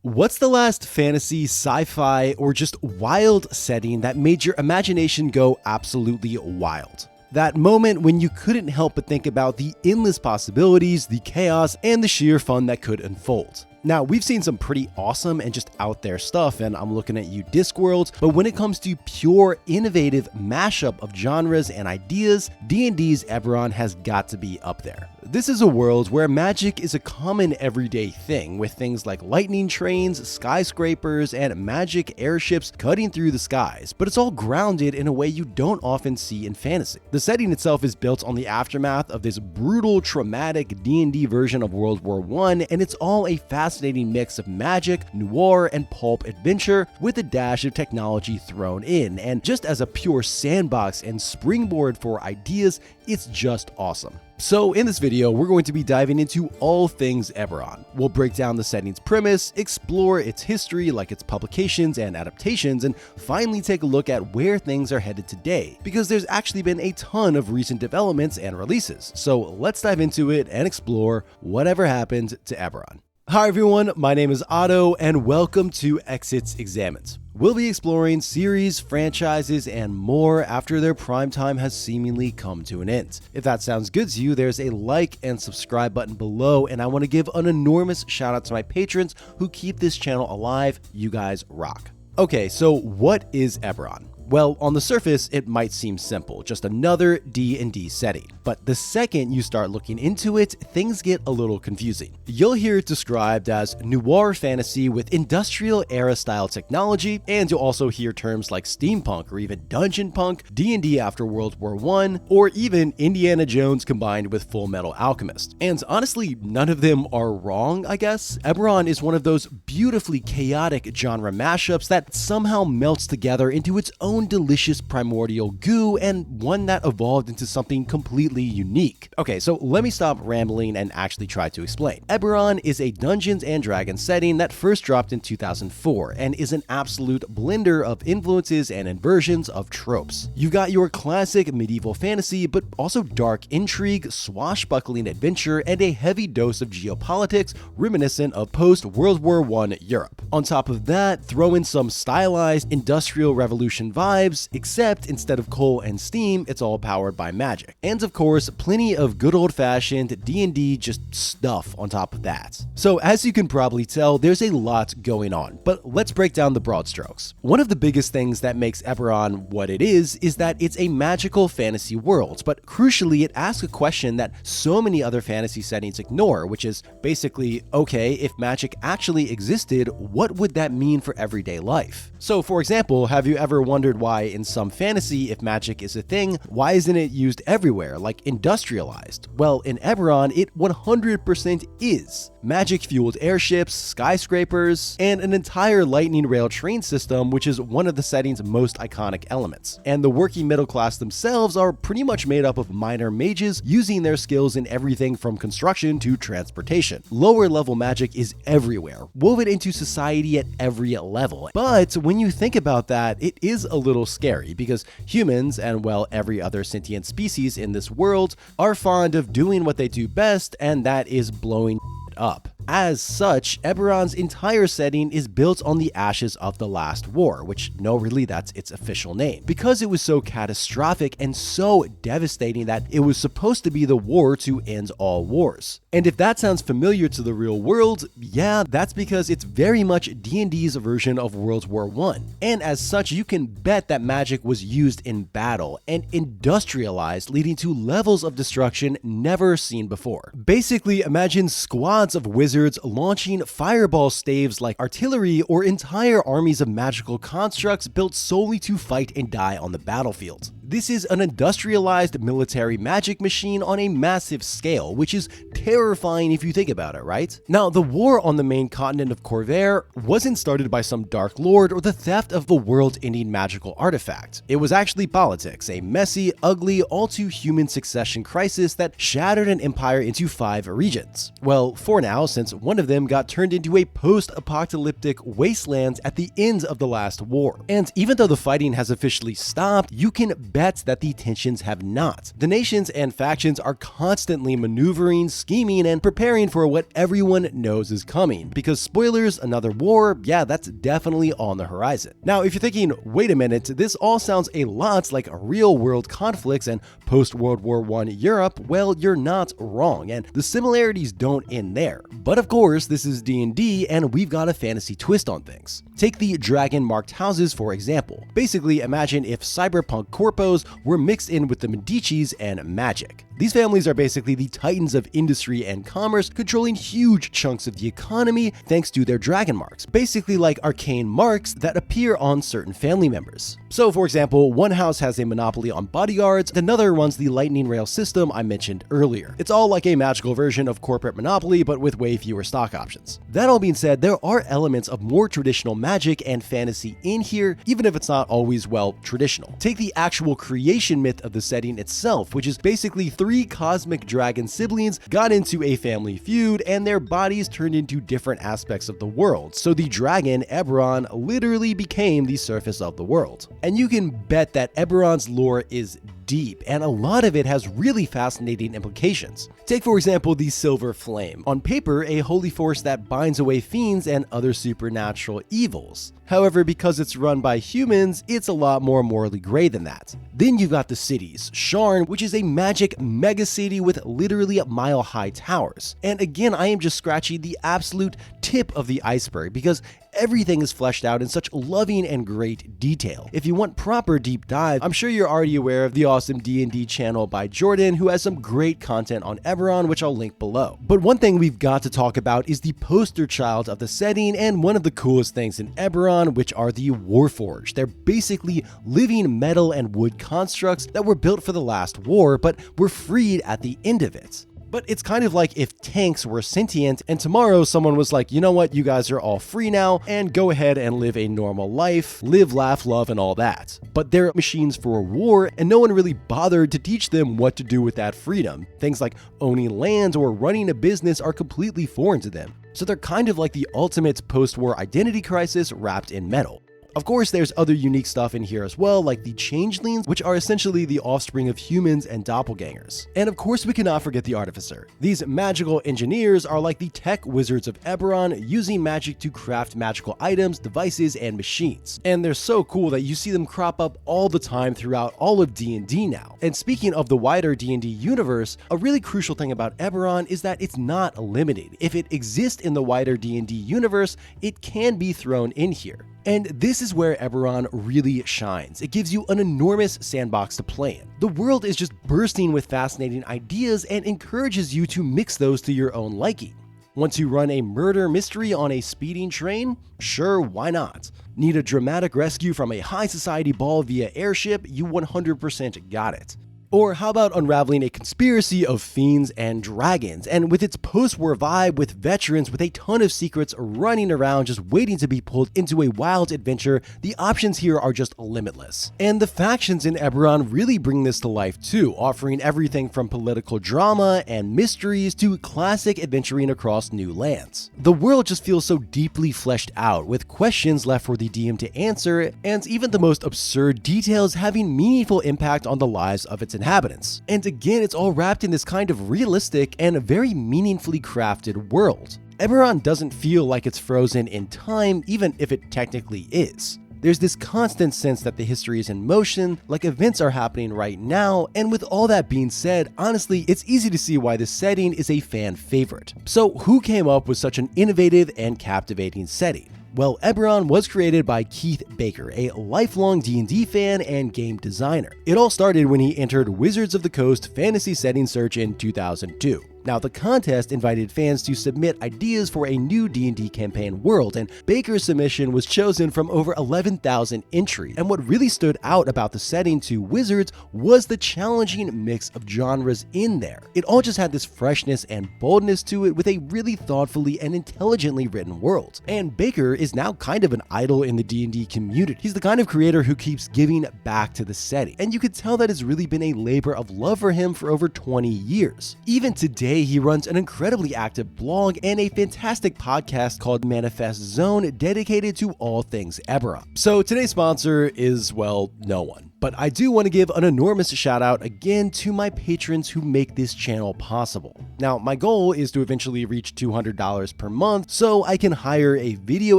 What's the last fantasy, sci-fi, or just wild setting that made your imagination go absolutely wild? That moment when you couldn't help but think about the endless possibilities, the chaos, and the sheer fun that could unfold. Now, we've seen some pretty awesome and just out there stuff, and I'm looking at you, Discworld, but when it comes to pure, innovative mashup of genres and ideas, D&D's Eberron has got to be up there. This is a world where magic is a common everyday thing, with things like lightning trains, skyscrapers, and magic airships cutting through the skies, but it's all grounded in a way you don't often see in fantasy. The setting itself is built on the aftermath of this brutal, traumatic D&D version of World War I, and it's all a fascinating mix of magic, noir, and pulp adventure with a dash of technology thrown in, and just as a pure sandbox and springboard for ideas, it's just awesome. So in this video, we're going to be diving into all things Eberron. We'll break down the setting's premise, explore its history like its publications and adaptations, and finally take a look at where things are headed today, because there's actually been a ton of recent developments and releases. So let's dive into it and explore whatever happened to Eberron. Hi everyone, my name is Otto, and welcome to Exits Examined. We'll be exploring series, franchises, and more after their prime time has seemingly come to an end. If that sounds good to you, there's a like and subscribe button below, and I want to give an enormous shout out to my patrons who keep this channel alive. You guys rock. Okay, so what is Eberron? Well, on the surface, it might seem simple, just another D&D setting. But the second you start looking into it, things get a little confusing. You'll hear it described as noir fantasy with industrial era style technology, and you'll also hear terms like steampunk or even dungeon punk, D&D after World War I, or even Indiana Jones combined with Full Metal Alchemist. And honestly, none of them are wrong, I guess. Eberron is one of those beautifully chaotic genre mashups that somehow melts together into its own delicious primordial goo, and one that evolved into something completely unique. Okay, so let me stop rambling and actually try to explain. Eberron is a Dungeons & Dragons setting that first dropped in 2004 and is an absolute blender of influences and inversions of tropes. You've got your classic medieval fantasy, but also dark intrigue, swashbuckling adventure, and a heavy dose of geopolitics reminiscent of post-World War I Europe. On top of that, throw in some stylized Industrial Revolution vibes, except instead of coal and steam, it's all powered by magic. And of course, plenty of good old-fashioned D&D just stuff on top of that. So as you can probably tell, there's a lot going on, but let's break down the broad strokes. One of the biggest things that makes Eberron what it is that it's a magical fantasy world, but crucially, it asks a question that so many other fantasy settings ignore, which is basically, okay, if magic actually existed, what would that mean for everyday life? So for example, have you ever wondered why in some fantasy, if magic is a thing, why isn't it used everywhere, like industrialized? Well, in Eberron, it 100% is. Magic-fueled airships, skyscrapers, and an entire lightning rail train system, which is one of the setting's most iconic elements. And the working middle class themselves are pretty much made up of minor mages using their skills in everything from construction to transportation. Lower level magic is everywhere, woven into society at every level. But when you think about that, it is a little scary because humans, and well, every other sentient species in this world, are fond of doing what they do best, and that is blowing up. As such, Eberron's entire setting is built on the ashes of the last war, which no, really, that's its official name, because it was so catastrophic and so devastating that it was supposed to be the war to end all wars. And if that sounds familiar to the real world, yeah, that's because it's very much D&D's version of World War I. And as such, you can bet that magic was used in battle and industrialized, leading to levels of destruction never seen before. Basically, imagine squads of wizards launching fireball staves like artillery, or entire armies of magical constructs built solely to fight and die on the battlefield. This is an industrialized military magic machine on a massive scale, which is terrifying if you think about it, right? Now, the war on the main continent of Corvair wasn't started by some dark lord or the theft of a world-ending magical artifact. It was actually politics, a messy, ugly, all-too-human succession crisis that shattered an empire into 5 regions. Well, for now, since one of them got turned into a post-apocalyptic wasteland at the end of the last war. And even though the fighting has officially stopped, you can bet that the tensions have not. The nations and factions are constantly maneuvering, scheming, and preparing for what everyone knows is coming. Because spoilers, another war, yeah, that's definitely on the horizon. Now, if you're thinking, wait a minute, this all sounds a lot like real-world conflicts and post-World War I Europe, well, you're not wrong, and the similarities don't end there. But of course, this is D&D, and we've got a fantasy twist on things. Take the dragon-marked houses, for example. Basically, imagine if cyberpunk corpos were mixed in with the Medicis and magic. These families are basically the titans of industry and commerce, controlling huge chunks of the economy thanks to their dragon marks, basically like arcane marks that appear on certain family members. So, for example, one house has a monopoly on bodyguards, another runs the lightning rail system I mentioned earlier. It's all like a magical version of corporate monopoly, but with way fewer stock options. That all being said, there are elements of more traditional magic and fantasy in here, even if it's not always, well, traditional. Take the actual creation myth of the setting itself, which is basically three cosmic dragon siblings got into a family feud and their bodies turned into different aspects of the world. So the dragon, Eberron, literally became the surface of the world. And you can bet that Eberron's lore is deep, and a lot of it has really fascinating implications. Take, for example, the Silver Flame. On paper, a holy force that binds away fiends and other supernatural evils. However, because it's run by humans, it's a lot more morally gray than that. Then you've got the cities. Sharn, which is a magic megacity with literally mile-high towers. And again, I am just scratching the absolute tip of the iceberg because everything is fleshed out in such loving and great detail. If you want proper deep dive, I'm sure you're already aware of the awesome D&D channel by Jordan, who has some great content on Eberron, which I'll link below. But one thing we've got to talk about is the poster child of the setting and one of the coolest things in Eberron, which are the Warforged. They're basically living metal and wood constructs that were built for the last war, but were freed at the end of it. But it's kind of like if tanks were sentient and tomorrow someone was like, you know what, you guys are all free now and go ahead and live a normal life, live, laugh, love, and all that. But they're machines for war and no one really bothered to teach them what to do with that freedom. Things like owning land or running a business are completely foreign to them. So they're kind of like the ultimate post-war identity crisis wrapped in metal. Of course, there's other unique stuff in here as well, like the changelings, which are essentially the offspring of humans and doppelgangers. And of course, we cannot forget the artificer. These magical engineers are like the tech wizards of Eberron, using magic to craft magical items, devices, and machines. And they're so cool that you see them crop up all the time throughout all of D&D now. And speaking of the wider D&D universe, a really crucial thing about Eberron is that it's not limited. If it exists in the wider D&D universe, it can be thrown in here. And this is where Eberron really shines. It gives you an enormous sandbox to play in. The world is just bursting with fascinating ideas and encourages you to mix those to your own liking. Want to run a murder mystery on a speeding train? Sure, why not? Need a dramatic rescue from a high society ball via airship? You 100% got it. Or how about unraveling a conspiracy of fiends and dragons, and with its post-war vibe with veterans with a ton of secrets running around just waiting to be pulled into a wild adventure, the options here are just limitless. And the factions in Eberron really bring this to life too, offering everything from political drama and mysteries to classic adventuring across new lands. The world just feels so deeply fleshed out, with questions left for the DM to answer, and even the most absurd details having meaningful impact on the lives of its inhabitants. And again, it's all wrapped in this kind of realistic and very meaningfully crafted world. Eberron doesn't feel like it's frozen in time, even if it technically is. There's this constant sense that the history is in motion, like events are happening right now, and with all that being said, honestly, it's easy to see why this setting is a fan favorite. So who came up with such an innovative and captivating setting? Well, Eberron was created by Keith Baker, a lifelong D&D fan and game designer. It all started when he entered Wizards of the Coast fantasy setting search in 2002. Now, the contest invited fans to submit ideas for a new D&D campaign world, and Baker's submission was chosen from over 11,000 entries. And what really stood out about the setting to Wizards was the challenging mix of genres in there. It all just had this freshness and boldness to it with a really thoughtfully and intelligently written world. And Baker is now kind of an idol in the D&D community. He's the kind of creator who keeps giving back to the setting, and you could tell that it's really been a labor of love for him for over 20 years. Even today, he runs an incredibly active blog and a fantastic podcast called Manifest Zone dedicated to all things Eberron. So today's sponsor is, well, no one. But I do want to give an enormous shout out again to my patrons who make this channel possible. Now, my goal is to eventually reach $200 per month so I can hire a video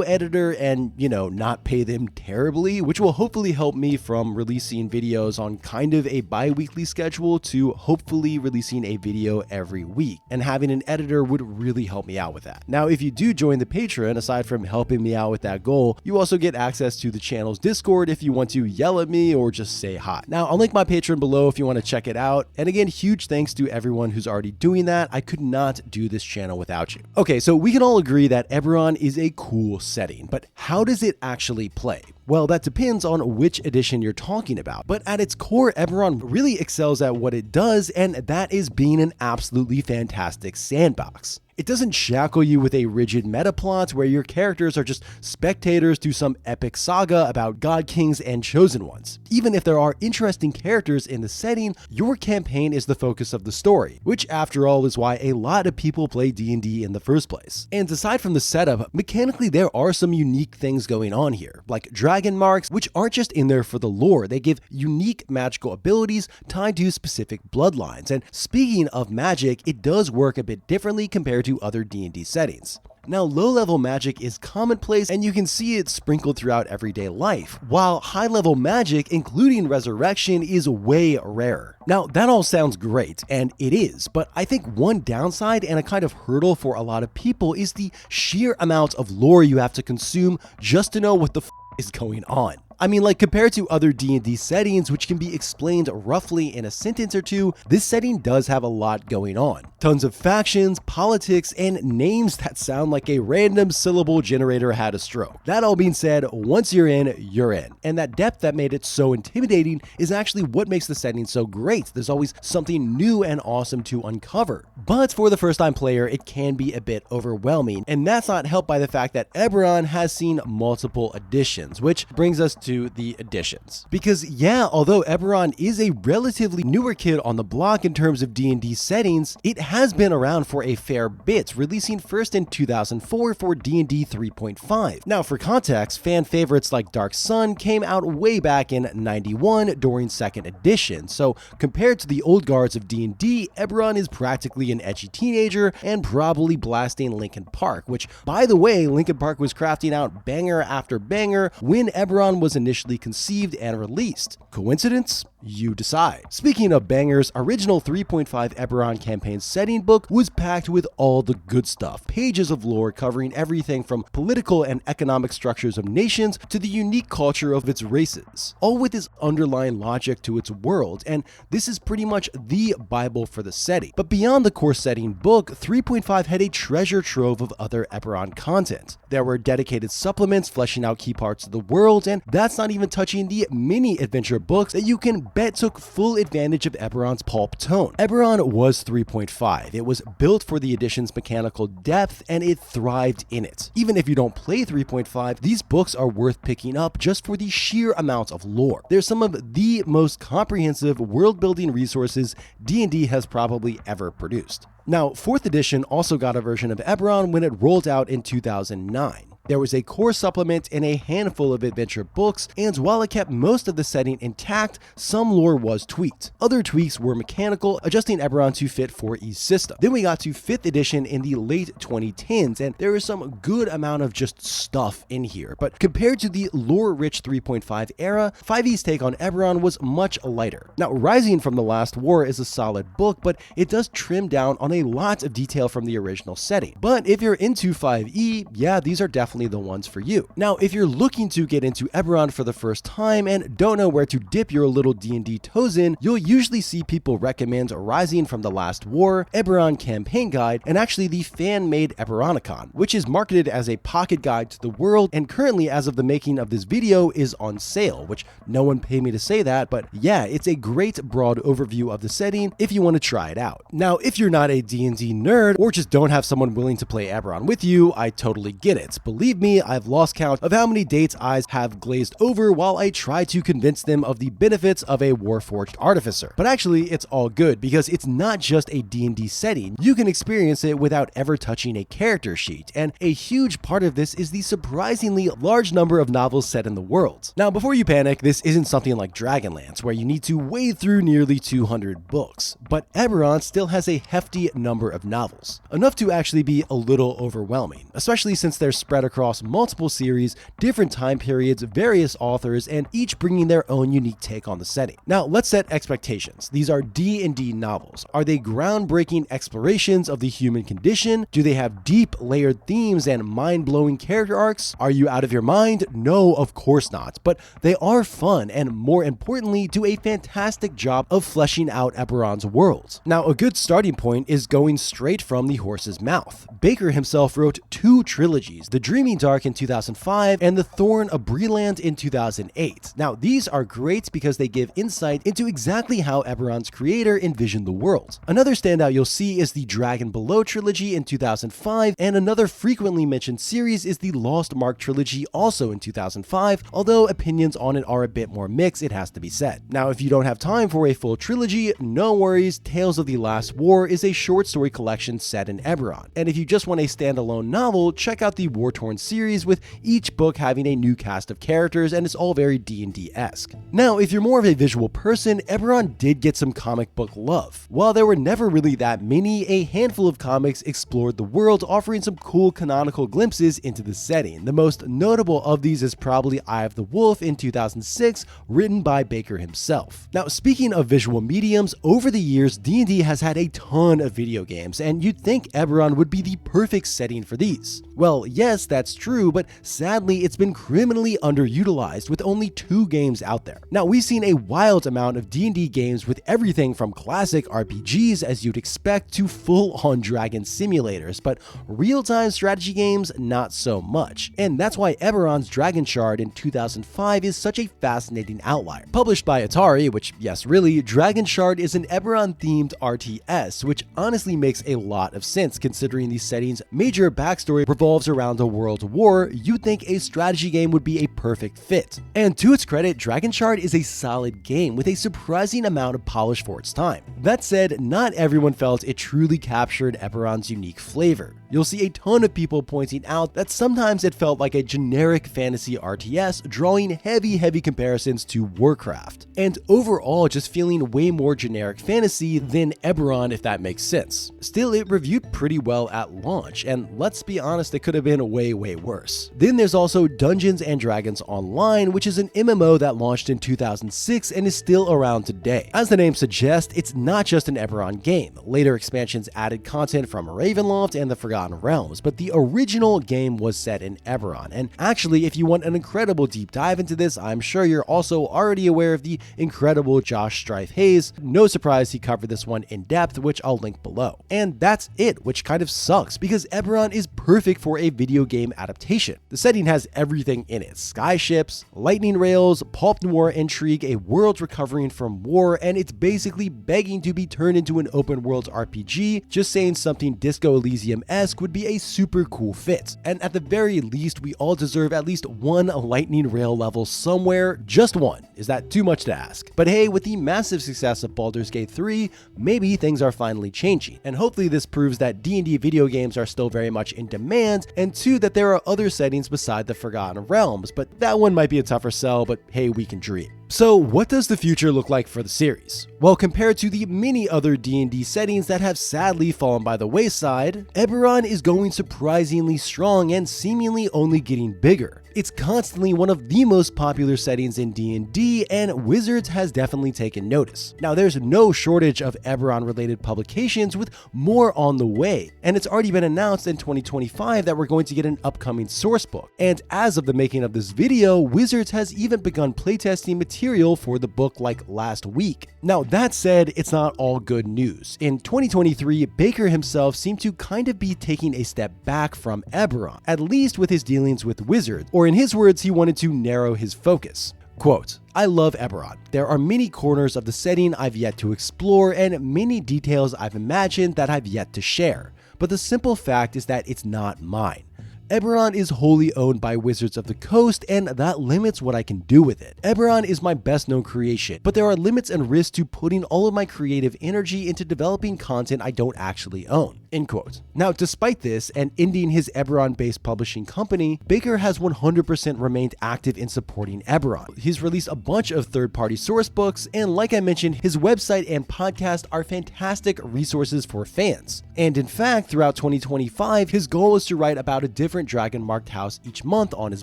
editor and, not pay them terribly, which will hopefully help me from releasing videos on kind of a bi-weekly schedule to hopefully releasing a video every week. And having an editor would really help me out with that. Now, if you do join the Patreon, aside from helping me out with that goal, you also get access to the channel's Discord if you want to yell at me or just say hi. Now, I'll link my Patreon below if you want to check it out. And again, huge thanks to everyone who's already doing that. I could not do this channel without you. Okay, so we can all agree that Eberron is a cool setting, but how does it actually play? Well, that depends on which edition you're talking about, but at its core, Eberron really excels at what it does, and that is being an absolutely fantastic sandbox. It doesn't shackle you with a rigid meta plot where your characters are just spectators to some epic saga about god kings and chosen ones. Even if there are interesting characters in the setting, your campaign is the focus of the story, which after all is why a lot of people play D&D in the first place. And aside from the setup, mechanically there are some unique things going on here, like dragon marks, which aren't just in there for the lore, they give unique magical abilities tied to specific bloodlines. And speaking of magic, it does work a bit differently compared to other D&D settings. Now, low-level magic is commonplace and you can see it sprinkled throughout everyday life, while high-level magic, including resurrection, is way rarer. Now, that all sounds great, and it is, but I think one downside and a kind of hurdle for a lot of people is the sheer amount of lore you have to consume just to know what the is going on. I mean, like compared to other D&D settings, which can be explained roughly in a sentence or two, this setting does have a lot going on. Tons of factions, politics, and names that sound like a random syllable generator had a stroke. That all being said, once you're in, you're in. And that depth that made it so intimidating is actually what makes the setting so great. There's always something new and awesome to uncover. But for the first-time player, it can be a bit overwhelming, and that's not helped by the fact that Eberron has seen multiple editions, which brings us to the additions. Because yeah, although Eberron is a relatively newer kid on the block in terms of D&D settings, it has been around for a fair bit, releasing first in 2004 for D&D 3.5. Now for context, fan favorites like Dark Sun came out way back in 91 during 2nd edition, so compared to the old guards of D&D, Eberron is practically an edgy teenager and probably blasting Linkin Park, which by the way, Linkin Park was crafting out banger after banger when Eberron was initially conceived and released. Coincidence? You decide. Speaking of bangers, original 3.5 Eberron campaign setting book was packed with all the good stuff. Pages of lore covering everything from political and economic structures of nations to the unique culture of its races, all with this underlying logic to its world, and this is pretty much the Bible for the setting. But beyond the core setting book, 3.5 had a treasure trove of other Eberron content. There were dedicated supplements fleshing out key parts of the world, and that's not even touching the mini adventure books that you can bet took full advantage of Eberron's pulp tone. Eberron was 3.5. It was built for the edition's mechanical depth, and it thrived in it. Even if you don't play 3.5, these books are worth picking up just for the sheer amount of lore. They're some of the most comprehensive world-building resources D&D has probably ever produced. Now, 4th edition also got a version of Eberron when it rolled out in 2009. There was a core supplement and a handful of adventure books, and while it kept most of the setting intact, some lore was tweaked. Other tweaks were mechanical, adjusting Eberron to fit 4E's system. Then we got to 5th edition in the late 2010s, and there is some good amount of just stuff in here, but compared to the lore-rich 3.5 era, 5E's take on Eberron was much lighter. Now, Rising from the Last War is a solid book, but it does trim down on a lot of detail from the original setting. But if you're into 5E, yeah, these are definitely the ones for you. Now, if you're looking to get into Eberron for the first time and don't know where to dip your little D&D toes in, you'll usually see people recommend Rising from the Last War, Eberron Campaign Guide, and actually the fan-made Eberronicon, which is marketed as a pocket guide to the world and currently, as of the making of this video, is on sale, which no one paid me to say that, but yeah, it's a great broad overview of the setting if you want to try it out. Now, if you're not a D&D nerd or just don't have someone willing to play Eberron with you, I totally get it. Believe believe me, I've lost count of how many dates' eyes have glazed over while I try to convince them of the benefits of a Warforged artificer. But actually, it's all good because it's not just a D&D setting. You can experience it without ever touching a character sheet, and a huge part of this is the surprisingly large number of novels set in the world. Now, before you panic, this isn't something like Dragonlance, where you need to wade through nearly 200 books, but Eberron still has a hefty number of novels, enough to actually be a little overwhelming, especially since they're spread across multiple series, different time periods, various authors, and each bringing their own unique take on the setting. Now, let's set expectations. These are D&D novels. Are they groundbreaking explorations of the human condition? Do they have deep, layered themes and mind-blowing character arcs? Are you out of your mind? No, of course not, but they are fun and, more importantly, do a fantastic job of fleshing out Eberron's world. Now, a good starting point is going straight from the horse's mouth. Baker himself wrote 2 trilogies, The Dreaming Dark in 2005 and The Thorn of Breland in 2008. Now, these are great because they give insight into exactly how Eberron's creator envisioned the world. Another standout you'll see is the Dragon Below trilogy in 2005, and another frequently mentioned series is the Lost Mark trilogy, also in 2005, although opinions on it are a bit more mixed, it has to be said. Now, if you don't have time for a full trilogy, no worries, Tales of the Last War is a short story collection set in Eberron. And if you just want a standalone novel, check out the War-Torn series, with each book having a new cast of characters, and it's all very D&D-esque. Now, if you're more of a visual person, Eberron did get some comic book love. While there were never really that many, a handful of comics explored the world, offering some cool canonical glimpses into the setting. The most notable of these is probably Eye of the Wolf in 2006, written by Baker himself. Now, speaking of visual mediums, over the years, D&D has had a ton of video games, and you'd think Eberron would be the perfect setting for these. Well, yes, that's true, but sadly, it's been criminally underutilized with only 2 games out there. Now, we've seen a wild amount of D&D games with everything from classic RPGs, as you'd expect, to full-on dragon simulators, but real-time strategy games, not so much. And that's why Eberron's Dragon Shard in 2005 is such a fascinating outlier. Published by Atari, which, yes, really, Dragon Shard is an Eberron-themed RTS, which honestly makes a lot of sense considering the setting's major backstory revolves around a world war. You'd think a strategy game would be a perfect fit. And to its credit, Dragon Shard is a solid game with a surprising amount of polish for its time. That said, not everyone felt it truly captured Eberron's unique flavor. You'll see a ton of people pointing out that sometimes it felt like a generic fantasy RTS, drawing heavy comparisons to Warcraft, and overall just feeling way more generic fantasy than Eberron, if that makes sense. Still, it reviewed pretty well at launch, and let's be honest, it could have been way worse. Then there's also Dungeons & Dragons Online, which is an MMO that launched in 2006 and is still around today. As the name suggests, it's not just an Eberron game. Later expansions added content from Ravenloft and the Forgotten Realms, but the original game was set in Eberron. And actually, if you want an incredible deep dive into this, I'm sure you're also already aware of the incredible Josh Strife-Hayes. No surprise he covered this one in depth, which I'll link below. And that's it, which kind of sucks because Eberron is perfect for a video game adaptation. The setting has everything in it: skyships, lightning rails, pulp noir intrigue, a world recovering from war, and it's basically begging to be turned into an open world RPG. Just saying, something Disco Elysium-esque would be a super cool fit. And at the very least, we all deserve at least one lightning rail level somewhere. Just one. Is that too much to ask? But hey, with the massive success of Baldur's Gate 3, maybe things are finally changing. And hopefully this proves that D&D video games are still very much in demand, and 2, that there are other settings beside the Forgotten Realms, but that one might be a tougher sell, but hey, we can dream. So what does the future look like for the series? Well, compared to the many other D&D settings that have sadly fallen by the wayside, Eberron is going surprisingly strong and seemingly only getting bigger. It's constantly one of the most popular settings in D&D, and Wizards has definitely taken notice. Now, there's no shortage of Eberron-related publications, with more on the way, and it's already been announced in 2025 that we're going to get an upcoming sourcebook. And as of the making of this video, Wizards has even begun playtesting material for the book like last week. Now, that said, it's not all good news. In 2023, Baker himself seemed to kind of be taking a step back from Eberron, at least with his dealings with Wizards, or in his words, he wanted to narrow his focus. Quote, "I love Eberron. There are many corners of the setting I've yet to explore and many details I've imagined that I've yet to share. But the simple fact is that it's not mine. Eberron is wholly owned by Wizards of the Coast, and that limits what I can do with it. Eberron is my best known creation, but there are limits and risks to putting all of my creative energy into developing content I don't actually own." End quote. Now, despite this, and ending his Eberron-based publishing company, Baker has 100% remained active in supporting Eberron. He's released a bunch of third-party source books, and like I mentioned, his website and podcast are fantastic resources for fans. And in fact, throughout 2025, his goal is to write about a different dragon-marked house each month on his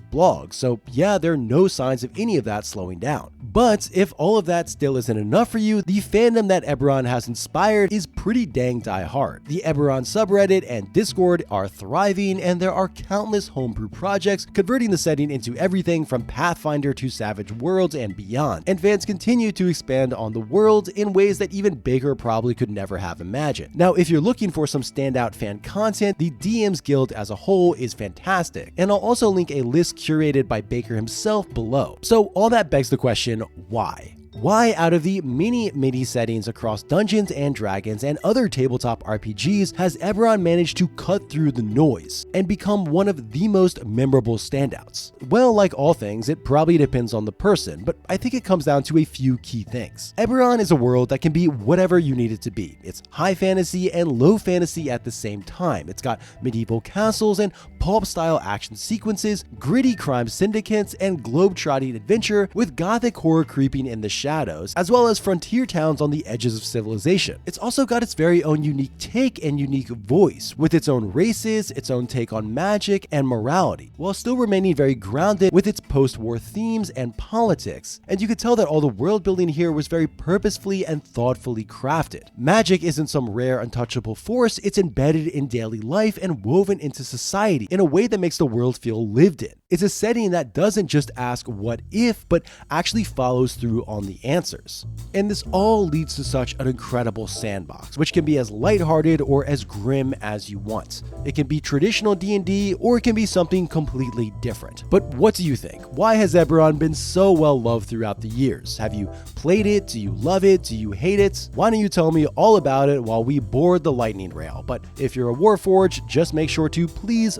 blog, so yeah, there are no signs of any of that slowing down. But if all of that still isn't enough for you, the fandom that Eberron has inspired is pretty dang die-hard. The Eberron subreddit and Discord are thriving, and there are countless homebrew projects converting the setting into everything from Pathfinder to Savage Worlds and beyond, and fans continue to expand on the world in ways that even Baker probably could never have imagined. Now, if you're looking for some standout fan content, the DMs Guild as a whole is fantastic, and I'll also link a list curated by Baker himself below. So all that begs the question, why? Why, out of the many settings across Dungeons and Dragons and other tabletop RPGs, has Eberron managed to cut through the noise and become one of the most memorable standouts? Well, like all things, it probably depends on the person, but I think it comes down to a few key things. Eberron is a world that can be whatever you need it to be. It's high fantasy and low fantasy at the same time. It's got medieval castles and pulp-style action sequences, gritty crime syndicates, and globe-trotting adventure with gothic horror creeping in the shadows, as well as frontier towns on the edges of civilization. It's also got its very own unique take and unique voice, with its own races, its own take on magic and morality, while still remaining very grounded with its post-war themes and politics. And you could tell that all the world building here was very purposefully and thoughtfully crafted. Magic isn't some rare untouchable force, it's embedded in daily life and woven into society in a way that makes the world feel lived in. It's a setting that doesn't just ask what if, but actually follows through on the answers. And this all leads to such an incredible sandbox, which can be as lighthearted or as grim as you want. It can be traditional D&D, or it can be something completely different. But what do you think? Why has Eberron been so well loved throughout the years? Have you played it? Do you love it? Do you hate it? Why don't you tell me all about it while we board the lightning rail? But if you're a Warforged, just make sure to please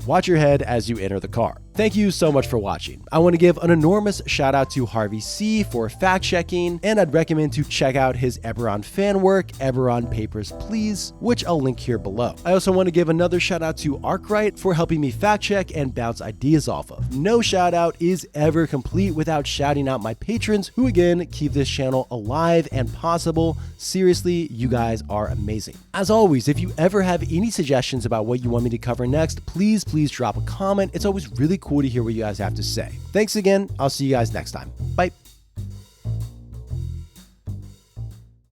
watch your head as you enter the car. Thank you so much for watching. I want to give an enormous shout out to Harvey C for fact checking, and I'd recommend to check out his Eberron fan work, Eberron Papers Please, which I'll link here below. I also want to give another shout out to Arkwright for helping me fact check and bounce ideas off of. No shout out is ever complete without shouting out my patrons, who again keep this channel alive and possible. Seriously, you guys are amazing. As always, if you ever have any suggestions about what you want me to cover next, please drop a comment. It's always really cool to hear what you guys have to say. Thanks again. I'll see you guys next time. Bye.